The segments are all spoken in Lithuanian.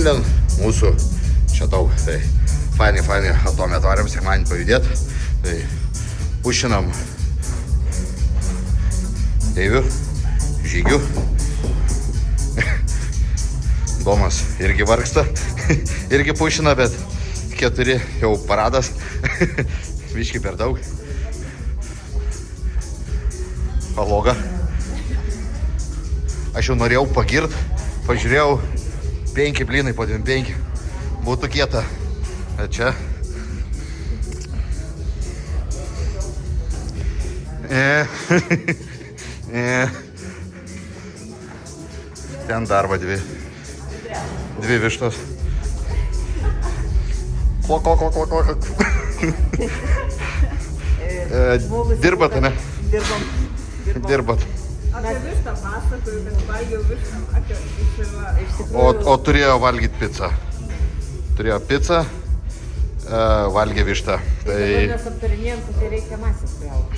šiandien mūsų čia daug, tai fainai, atomė atvariam sekmanį pajudėti, tai pušinam Deiviu, Žygiu, Domas irgi vargsta, irgi pušina, bet 4 jau paradas, biški per daug, paloga. Aš jau norėjau pagirt, pažiūrėjau 5 blynai po 25, būtų kieta, bet čia ten darba 2 vištos. Dirbat, ne? Dirbat. Apie vištą pasakoju, kad valgiau vištą vakar. O turėjo valgyti pizzą. Turėjo pizzą, valgė vištą. Tai... Mes aptarinėjom, kad tai reikia masės pjauti.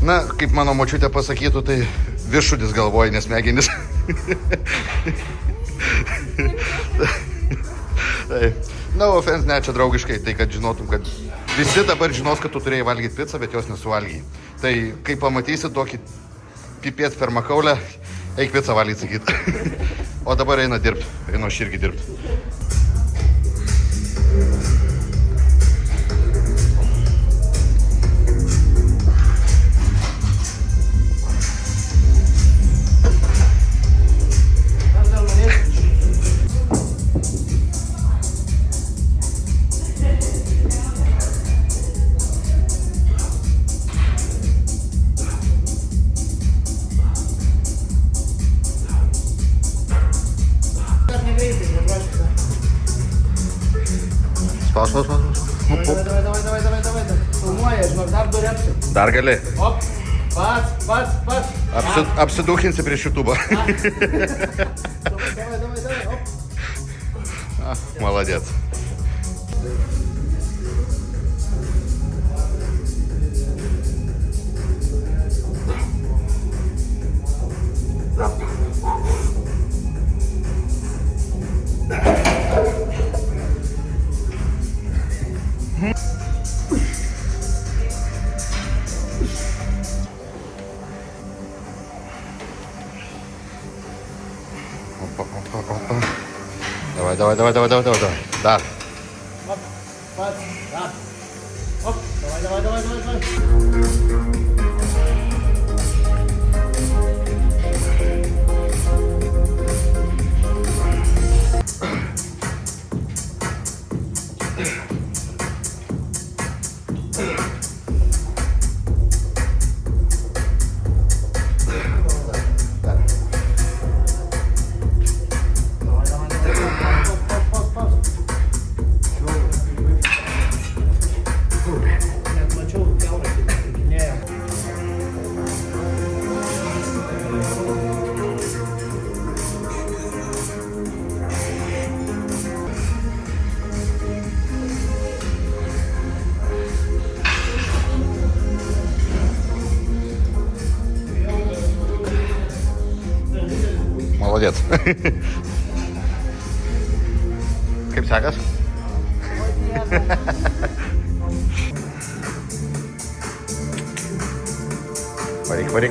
Na, kaip mano močiutė pasakytų, tai viršudis galvoja, nesmegenis. Tai, no offense, ne, čia draugiškai, tai kad žinotum, kad visi dabar žinos, kad tu turėjai valgyti pizzą, bet jos nesuvalgyji. Tai kai pamatysi tokį pipėt per makaulę, eik pizzą valgyti, sakyt. O dabar eina dirbti, einu aš irgi dirbti. Spaus. Давай. Filmuoja, žinok, dar 2 repsai. Dar gali. Op, pats. Apsidūkinsi prieš YouTube'ą. Давай, op. Молодец. Опа. Давай. Да. Op, pats, da. Op, давай. Молодец. Kaip sekas?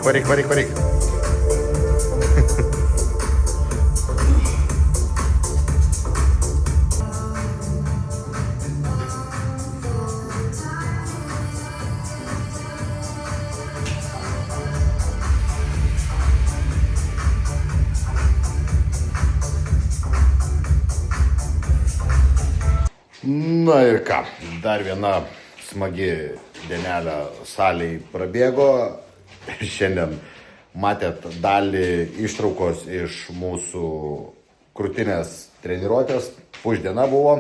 Varyk. Na ir ką, dar viena smagi dienelė salėj prabėgo. Šiandien matėt dalį ištraukos iš mūsų krūtinės treniruotės. Pušdiena buvo.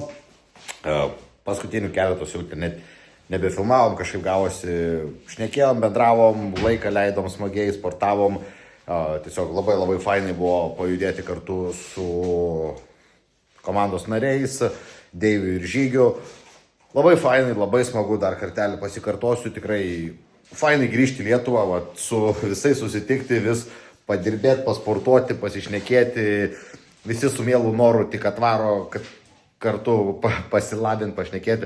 Paskutinių keletos jau net nebefilmavom, kažkaip gavosi, šnekėjom, bendravom, laiką leidom smagiai, sportavom. Tiesiog labai fainai buvo pajudėti kartu su komandos nariais, Deiviu ir Žygiu. Labai fainai, labai smagu, dar kartelį pasikartosiu, tikrai fainai grįžti į Lietuvą, su visais susitikti, vis padirbėti, pasportuoti, pasišnekėti, visi su mielu noru tik atvaro, kad kartu pasilabinti, pašnekėti.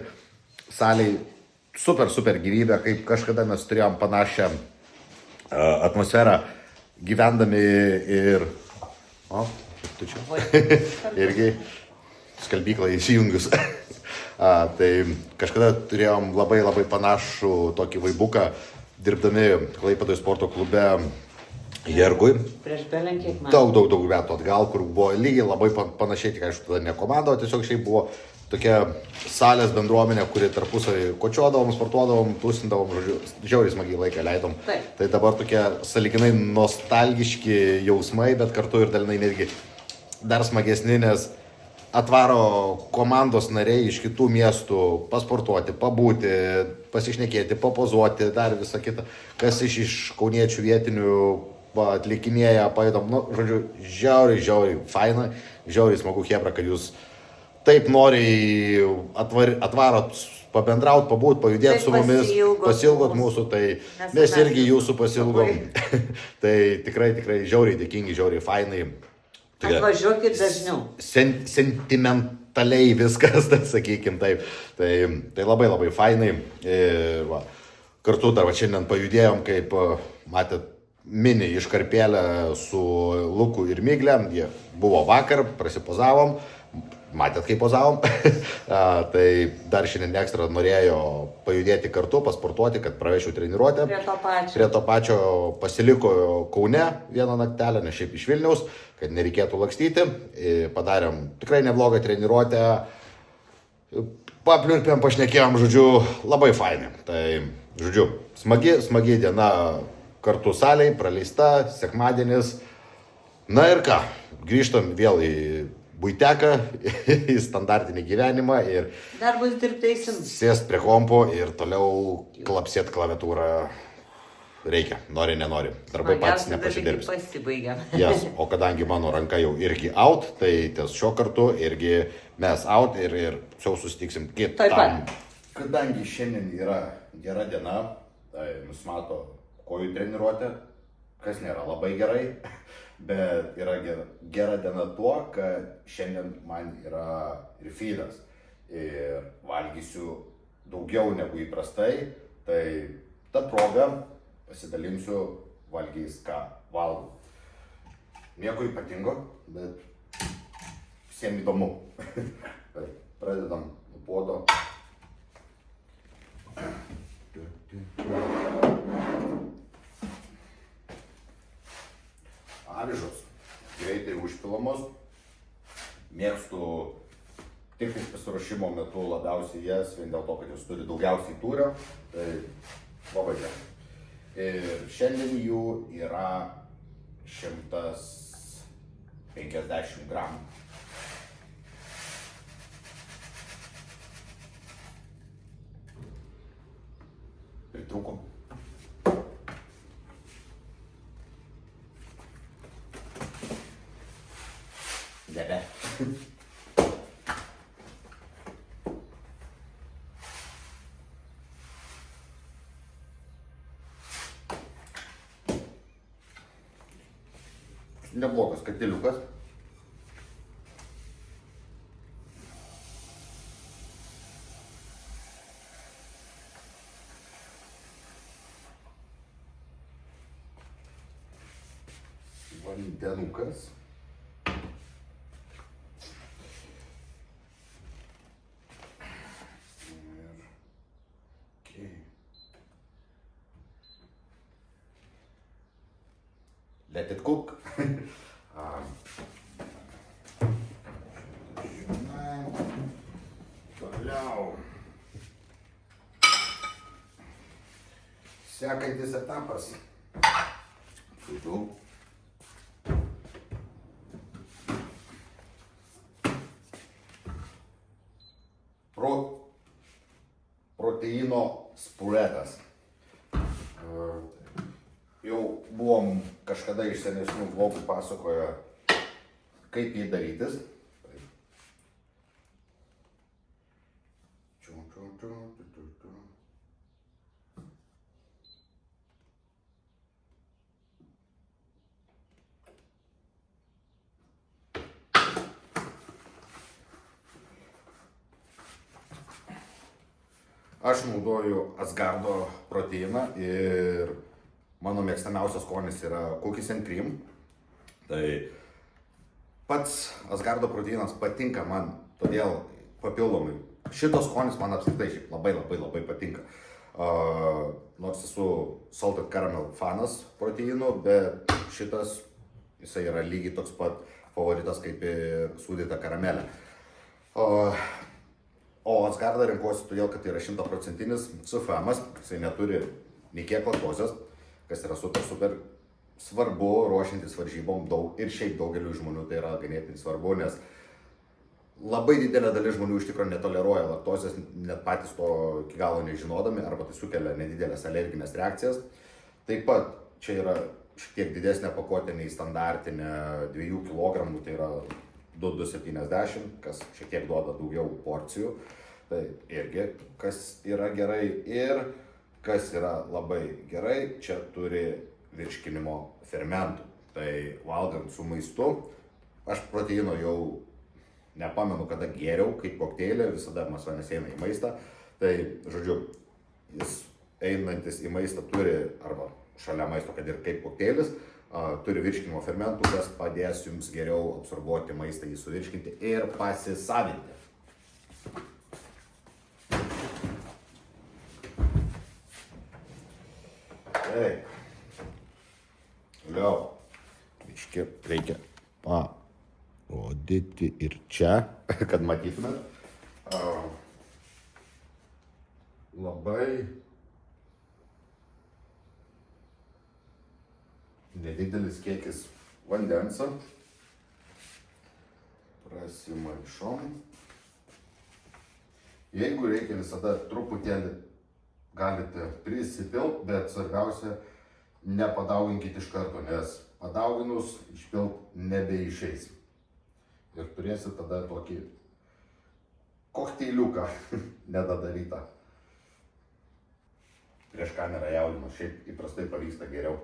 Saliai super gyvybė, kaip kažkada mes turėjom panašią atmosferą gyvendami ir... O, tu čia? Irgi skalbyklą įsijungius. Tai kažkada turėjom labai panašų tokį vaibuką, dirbdami Klaipėdos sporto klube Jergui. Prieš belenkiek metų. Daug metų atgal, kur buvo lygiai labai panašiai, tik aišku, tada ne komanda, o tiesiog šiaip buvo tokia salės bendruomenė, kuri tarpusavį kočiodavom, sportuodavom, tūsindavom, žodžiu, žiauriai smagiai laiką leidom. Taip. Tai dabar tokie saliginai nostalgiški jausmai, bet kartu ir dalinai netgi dar smagesni, nes atvaro komandos nariai iš kitų miestų pasportuoti, pabūti, pasišnekėti, papozuoti, dar visą kitą, kas iš kauniečių vietinių atlikinėja, paėdom, nu, žodžiu, žiauriai faina, žiauriai smagu chebra, kad jūs taip noriai atvarot pabendraut, pabūt, pajudėti su mumis, pasilgot mūsų, tai mes irgi jūsų pasilgom. Tai tikrai žiauriai dėkingi, žiauriai fainai. Atvažiuokit dažniau. Sentimentaliai viskas, tai sakykim taip. Tai labai fainai. Ir, va, kartu dar va, šiandien pajudėjom, kaip matėt, mini iškarpėlę su Luku ir Migle. Jie buvo vakar, prasipozavom. Matėt, kaip pozavom. Tai dar šiandien ekstra norėjo pajudėti kartu, pasportuoti, kad pravešiu treniruotę. Prie to pačio pasiliko Kaune vieną naktelę, ne šiaip iš Vilniaus, kad nereikėtų lakstyti. Padarėm tikrai neblogą treniruotę. Papliurpėm, pašnekėjom, žodžiu, labai fainai. Tai, žodžiu, smagi diena kartu saliai, praleista, sekmadienis. Na ir ką, grįžtam vėl į buiteką, į standartinį gyvenimą ir darbus dirbteisim. Sėst prie kompo ir toliau klapsėt klaviatūrą reikia, nori, nenori. Darbai pats nepasidirbs. Yes. O kadangi mano ranka jau irgi out, tai ties šio kartu irgi mes out ir jau susitiksim kitam. Kadangi šiandien yra gera diena, tai nusimato kojų treniruotė, kas nėra labai gerai. Bet yra gera diena tuo, kad šiandien man yra refillas ir valgysiu daugiau negu įprastai, tai ta proga pasidalinsiu valgys, ką valgau. Nieko ypatingo, bet visiems įdomu. Pradedam nuo puodo. Avižos greitai užpilamos, mėgstu tik pasiruošimo metu labiausiai jas, vien dėl to, kad jos turi daugiausiai tūrio, tai labai gerai. Ir šiandien jų yra 150 gramų. Pritrūkom. Debe. Neblogas katiliukas. Vandenukas. Let it cook. Toliau. Sekantis etapas. Žodžiu. Proteino spuretas. Jau buvom kažkada iš senesnių vlogų pasakojo, kaip jį darytis. Aš naudoju Asgardo proteiną ir mano mėgstamiausias skonis yra cookies and cream. Tai pats Asgardo proteinas patinka man, todėl papildomai. Šitos skonis man apskritai šiaip labai patinka. Nors esu salted caramel fanas proteinų, bet šitas jisai yra lygiai toks pat favoritas kaip ir sūdyta karamelė. O Asgardą renkuosi todėl, kad tai yra 100% CFM-as, jisai neturi nei kiek laktozės, kas yra super svarbu ruošiantis varžybom ir šiaip daugeliu žmonių tai yra ganėtinai svarbu, nes labai didelė dalis žmonių iš tikrųjų netoleruoja laktozės, net patys to iki galo nežinodami, arba tai sukelia nedidelės alerginės reakcijas. Taip pat čia yra šiek tiek didesnė pakuotė nei standartinė 2 kg, tai yra 2,270, kas šiek tiek duoda daugiau porcijų. Tai irgi kas yra gerai ir kas yra labai gerai, čia turi virškinimo fermentų. Tai valgant su maistu, aš proteino jau nepamenu, kada geriau, kaip kokteilį, visada masonis eina į maistą. Tai, žodžiu, jis einantis į maistą turi, arba šalia maisto, kad ir kaip kokteilis, turi virškinimo fermentų, kas padės jums geriau absorbuoti maistą, jį suvirškinti ir pasisavinti. Taip. Toliau. Biškį reikia parodyti ir čia, kad matytumėt. Labai nedidelis kiekis vandens. Prasimaišom. Jeigu reikia, visada truputėlį galite prisipilt, bet svarbiausia, nepadauginkit iš karto, nes padauginus išpilt nebeišeis. Ir turėsit tada tokį kokteiliuką nedadarytą. Prieš kamerą jaudinu, šiaip įprastai pavyksta geriau.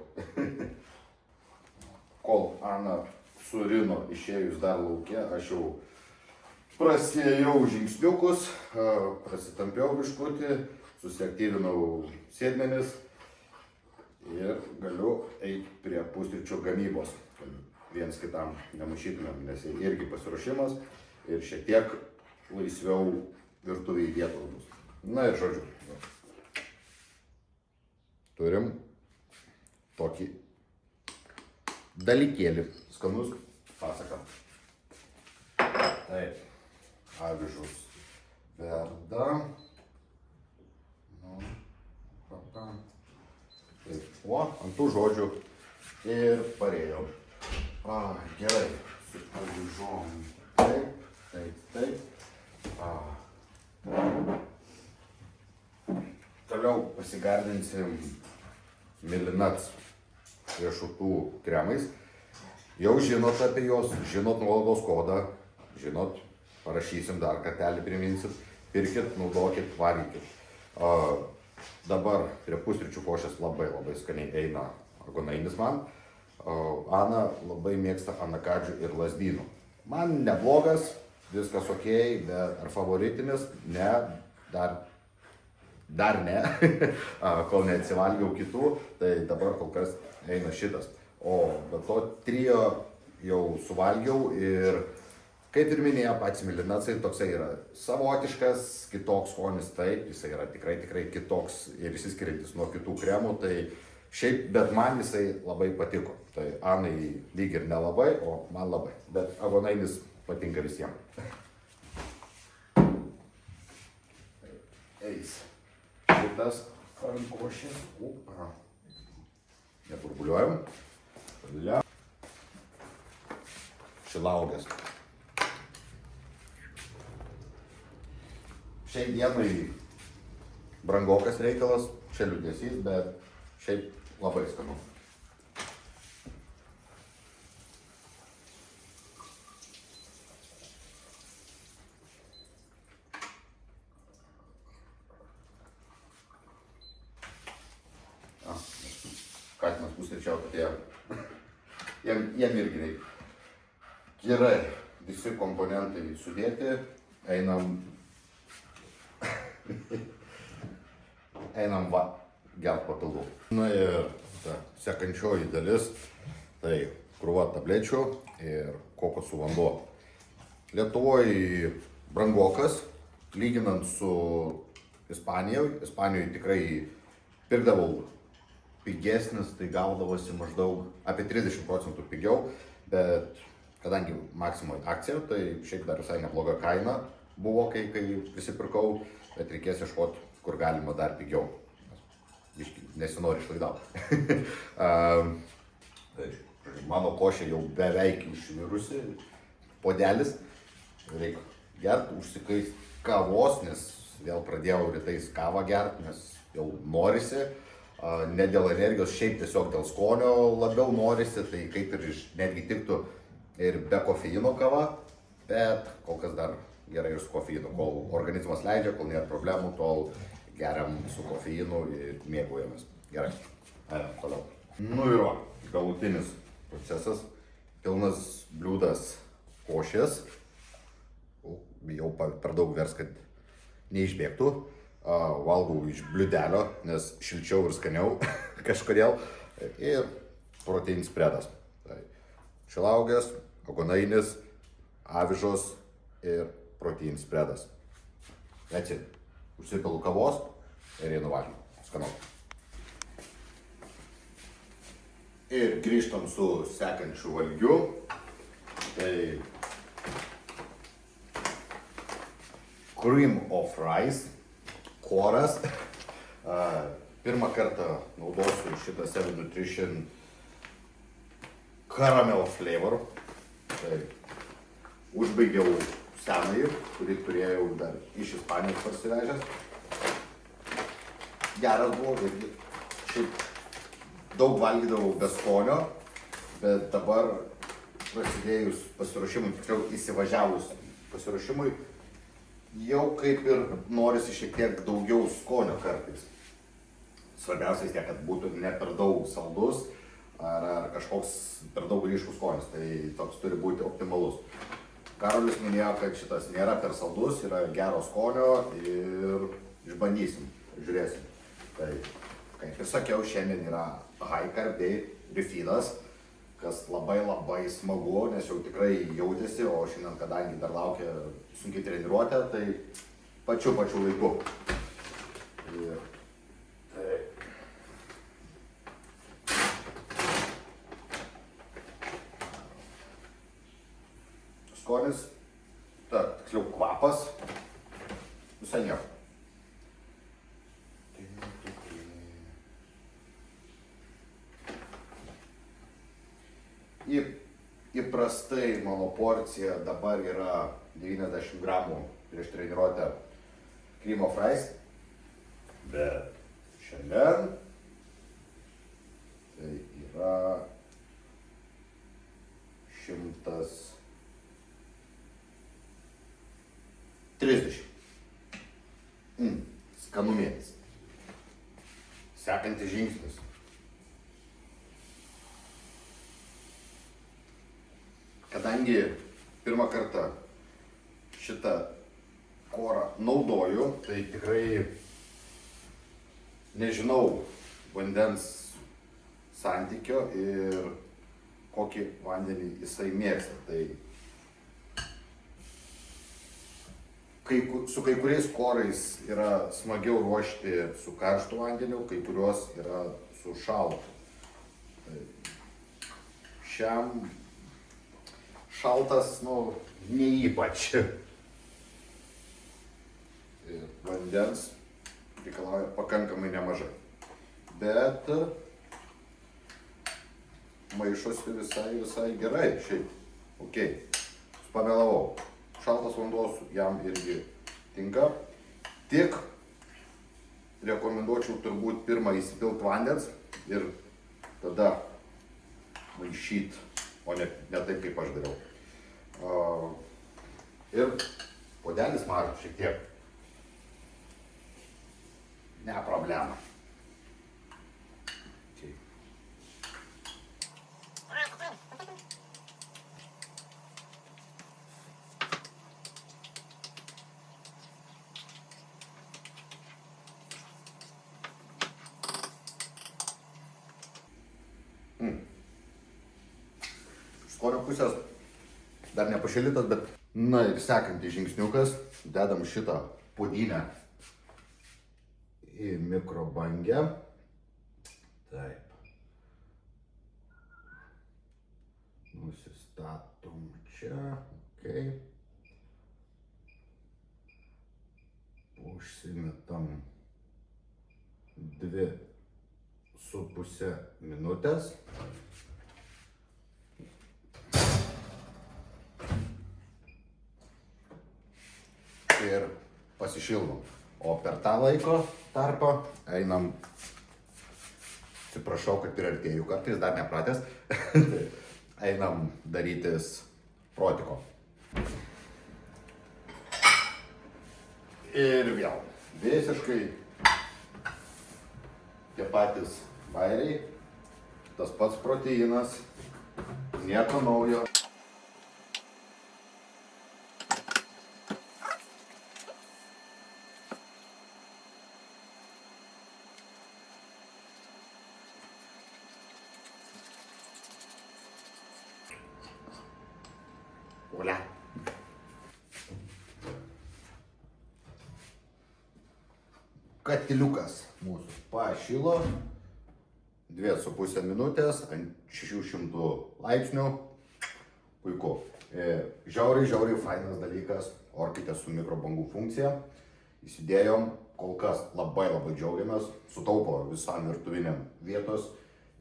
Kol Ana surino išėjus dar lauke, aš jau prasiėjau žingsniukus, prasitampiau biškutį, susiaktyvinau sėdmenis ir galiu eiti prie pusryčių gamybos, kad viens kitam nemušytumėm, nes irgi pasiruošimas ir šiek tiek laisviau virtuvėje vietos bus. Na ir žodžiu, turim tokį dalykėlį, skanus pasaka. Taip, avižus verda. Taip, ant tų žodžių ir parėjau. Gerai, su avižom. Taip. Toliau pasigardinsim Milinats riešutų kremais. Jau žinot apie juos, žinot nuolaidos kodą, žinot, parašysim dar kartelį, priminsit, pirkit, naudokit, varykit. Dabar prie pusryčių košės labai skaniai eina agonainis man. Ana labai mėgsta anakadžių ir lazdynų. Man neblogas, viskas ok, bet ar favoritinis? Ne, dar ne, kol neatsivalgiau kitų, tai dabar kol kas eina šitas. O be to trio jau suvalgiau ir kaip ir minėjo pats Milinacai, toksai yra savotiškas, kitoks skonis, taip, jisai yra tikrai kitoks ir išsiskiriantis nuo kitų kremų, tai šiaip, bet man jisai labai patiko. Tai Anai lyg ir nelabai, o man labai, bet agonainis patinka visiems. Eis šitas rankošės, neburbuliuojam, šilauogės. Šiai dienai brangokas reikalas, čia liūdesys, bet šiaip labai skanu. Katinas pusryčiauti atėjo. Jiem irgi reikia. Gerai, visi komponentai sudėti, einam einam gert papildų. Na ir ta sekančioji dalis, tai krūva tablečių ir kokosų vanduo. Lietuvoje brangokas, lyginant su Ispanijoje. Ispanijoje tikrai pirkdavau pigesnis, tai gaudavosi maždaug apie 30% pigiau, bet kadangi Maximoje akcija, tai šiaip dar visai nebloga kaina buvo, kai prisipirkau, bet reikės ieškoti, kur galima dar pigiau. Nesinori išlaidauti. Mano košė jau beveik išvirusi, podelis, reikia gerti, užsikais kavos, nes vėl pradėjau rytais kavą gerti, nes jau norisi, ne dėl energijos, šiaip tiesiog dėl skonio labiau norisi, tai kaip ir netgi tiktų ir be kofeino kava, bet kol kas dar gerai ir su kofeinu, kol organizmas leidžia, kol nėra problemų, tol geriam su kofeinu ir mėgaujamės. Gerai, toliau. Nu ir galutinis procesas, pilnas bliūdas košės, bijau per daug vers, kad neišbėgtų, valgau iš bliūdelio, nes šilčiau ir skaniau kažkodėl, ir protein spredas. Tai šilauogės, aguonainis, avižos ir protein spredas. That's it. Užsipilu kavos ir einu valgyti. Skanu. Ir grįžtam su sekančiu valgiu. Tai cream of rice, koras. Pirmą kartą naudosiu šitą 7 Nutrition caramel flavor. Tai užbaigiau senąjį, kurį turėjau dar iš Ispanijos parsivežęs. Geras buvo, irgi šiaip daug valgydavau be skonio, bet dabar prasidėjus pasiruošimui, tiksliau įsivažiavus pasiruošimui, jau kaip ir norisi šiek tiek daugiau skonio kartais. Svarbiausia tiek, kad būtų ne per daug saldus ar kažkoks per daug ryškus skonis, tai toks turi būti optimalus. Karolis minėjo, kad šitas nėra per saldus, yra gero skonio ir išbandysim, žiūrėsim. Tai, kaip ir sakiau, šiandien yra high carb day, refinas, kas labai smagu, nes jau tikrai jautėsi, o šiandien, kadangi dar laukia sunkiai treniruotė, tai pačiu laiku. Ir, tai. Skonis, tiksliau kvapas, visai nieko. Įprastai mano porcija dabar yra 90 gramų prieš treniruotę cream of rice, bet šiandien tai yra 130. Skanumėlis. Sekantis žingsnis. Kadangi pirmą kartą šitą korą naudoju, tai tikrai nežinau vandens santykio ir kokį vandenį jisai mėgsta. Tai su kai kuriais korais yra smagiau ruošti su karštu vandeniu, kai kuriuos yra su šaltu. Tai šiam šaltas, ne ypač. Ir vandens reikalauja pakankamai nemažai. Bet maišosi visai gerai, šiaip. Ok, pamelavau. Šaltas vanduo jam irgi tinka. Tik rekomenduočiau turbūt pirmą įsipilti vandens ir tada maišyti, o ne taip, kaip aš dariau. Ir puodelis mažas šiek tiek. Ne problema. pusės dar nepašildytas, bet na ir sekantis žingsniukas, dedam šitą puodynę į mikrobangę. Taip. Nusistatom čia, okei. Užsimetam 2,5 minutės. Ir pasišildom. O per tą laiko tarpą einam, atsiprašau, kad priartėjau kartais, dar nepratęs, einam darytis protiko. Ir vėl visiškai tie patys bairiai, tas pats proteinas, nieko naujo. Olia. Katiliukas mūsų pašilo 2,5 minutės ant 600 laipsnių. Puiku. Žiauriai fainas dalykas, orkaitė su mikrobangų funkcija. Įsidėjom, kol kas labai džiaugiamės, sutaupo visam virtuviniam vietos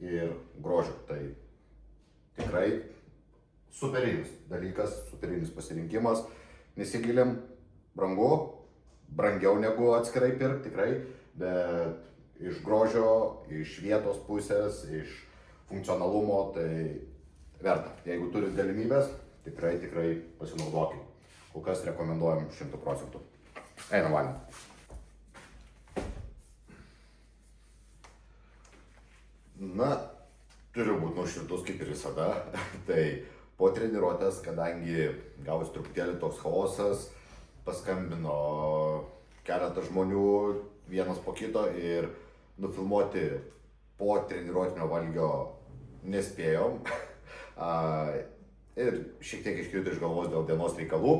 ir grožio. Tai tikrai superinis dalykas, superinis pasirinkimas. Nesigilim, brangu, brangiau negu atskirai pirkti, tikrai, bet iš grožio, iš vietos pusės, iš funkcionalumo, tai verta. Jeigu turit galimybės, tikrai pasinaudokim. Kol kas rekomenduojam 100%. Einam valgyti. Na, turiu būti nuoširdus kaip ir visada. Tai po treniruotės, kadangi gavus truputėlį toks chaosas, paskambino keletą žmonių vienas po kito ir nufilmuoti po treniruotinio valgio nespėjom. Ir šiek tiek iškrito iš galvos dėl dienos reikalų.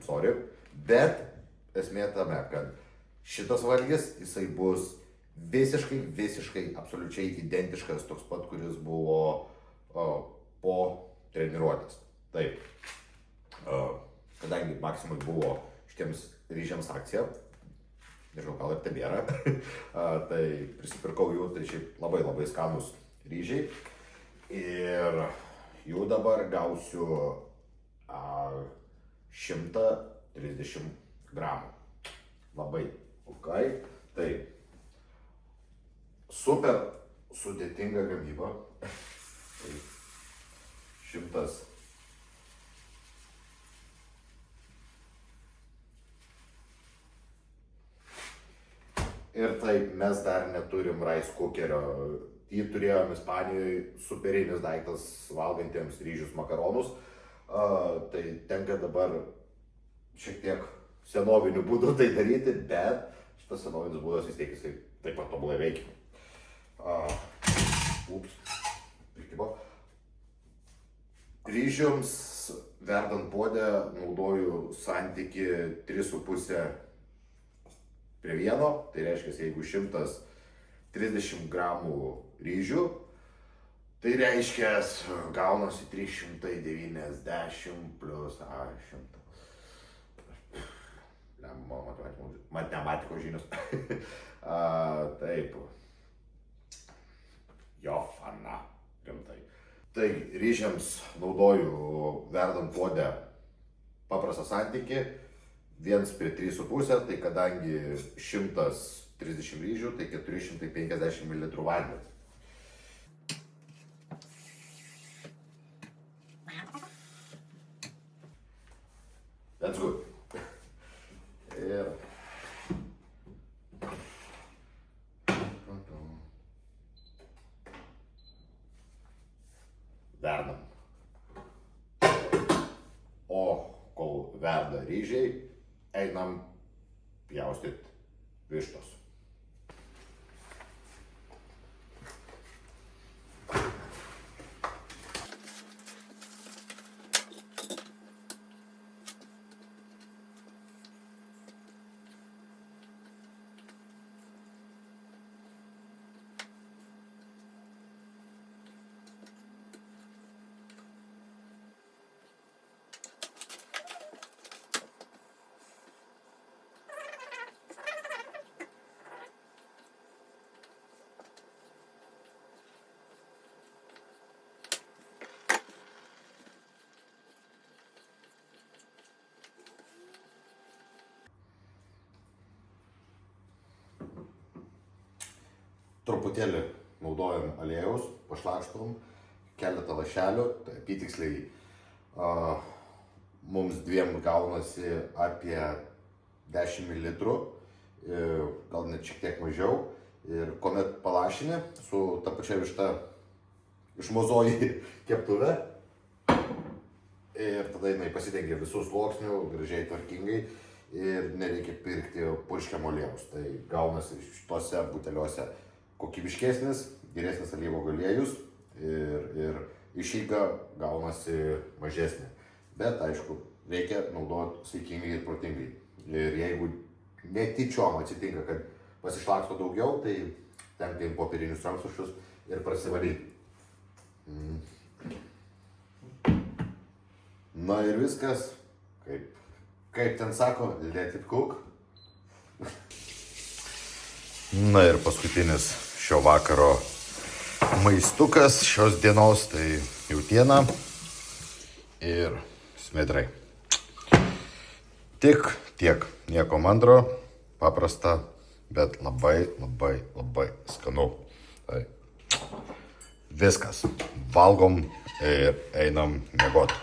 Sorry. Bet esmė tame, kad šitas valgis, jisai bus visiškai, absoliučiai identiškas toks pat, kuris buvo po treniruotės. Taip. Kadangi Maksimui buvo šitiems ryžiams akcija, nežinau, gal ir tebėra, tai prisipirkau jų, tai šiaip labai skanus ryžiai. Ir jų dabar gausiu 130 gramų. Labai ok. Tai super sudėtinga gamyba. Tai 100. Ir taip, mes dar neturim rice cookerio. Jį turėjom Ispanijoje, superinis daiktas valgantiems ryžius makaronus. Tai tenka dabar šiek tiek senovinių būdų tai daryti, bet šitas senovinis būdas vis tiek jisai taip pat tobulai veikia. Prikibo. Ryžiams verdant puodę naudoju santykį 3,5 prie 1, tai reiškia, jeigu 130 gramų ryžių, tai reiškia, gaunasi 390 plus 100. Matematikos žinios. Taip. Jo, fana, rimtai. Tai ryžiams naudoju verdant puodę paprastą santykį 1 prie 3,5, tai kadangi 130 ryžių, tai 450 ml vandens. That's good. Ir verdam. O kol verda ryžiai, einam pjaustyt vištos. truputėlį naudojam aliejaus, pašlakštom, keletą lašelių, tai apytiksliai mums dviem gaunasi apie 10 ml, gal net šiek tiek mažiau. Ir kuomet palašini su ta pačia višta išmozoji keptuvę ir tada jinai pasidengia visų sluoksnių, gražiai tvarkingai ir nereikia pirkti purškiamo aliejaus. Tai gaunasi šitose buteliuose kokybiškesnis, geresnis alyvuogių aliejus ir išeiga gaunasi mažesnė. Bet aišku, reikia naudoti saikingai ir protingai. Ir jeigu netyčiom atsitinka, kad pasišlaksto daugiau, tai tenka į popierinius rankšluosčius ir prasivalyti. Na ir viskas, kaip ten sako, let it cook. Na ir paskutinis šio vakaro maistukas šios dienos, tai jautiena ir smidrai. Tik tiek, nieko mandro, paprasta, bet labai skanu. Tai viskas, valgom ir einam miegot.